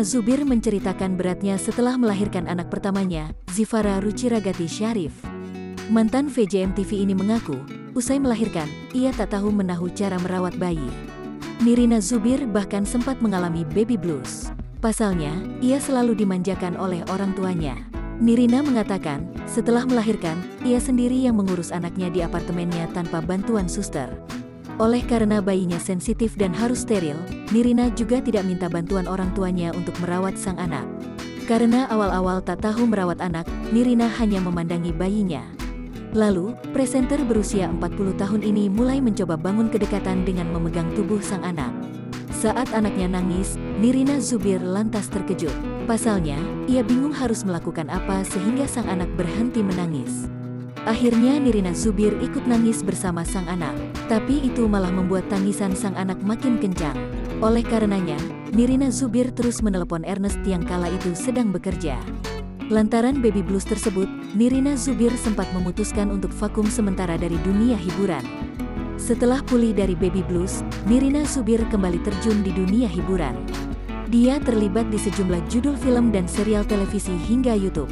Nirina Zubir menceritakan beratnya setelah melahirkan anak pertamanya, Zivara Ruchiragati Syarif. Mantan VJ MTV ini mengaku, usai melahirkan, ia tak tahu menahu cara merawat bayi. Nirina Zubir bahkan sempat mengalami baby blues. Pasalnya, ia selalu dimanjakan oleh orang tuanya. Nirina mengatakan, setelah melahirkan, ia sendiri yang mengurus anaknya di apartemennya tanpa bantuan suster. Oleh karena bayinya sensitif dan harus steril, Nirina juga tidak minta bantuan orang tuanya untuk merawat sang anak. Karena awal-awal tak tahu merawat anak, Nirina hanya memandangi bayinya. Lalu, presenter berusia 40 tahun ini mulai mencoba bangun kedekatan dengan memegang tubuh sang anak. Saat anaknya nangis, Nirina Zubir lantas terkejut. Pasalnya, ia bingung harus melakukan apa sehingga sang anak berhenti menangis. Akhirnya Nirina Zubir ikut nangis bersama sang anak. Tapi itu malah membuat tangisan sang anak makin kencang. Oleh karenanya, Nirina Zubir terus menelepon Ernest yang kala itu sedang bekerja. Lantaran baby blues tersebut, Nirina Zubir sempat memutuskan untuk vakum sementara dari dunia hiburan. Setelah pulih dari baby blues, Nirina Zubir kembali terjun di dunia hiburan. Dia terlibat di sejumlah judul film dan serial televisi hingga YouTube.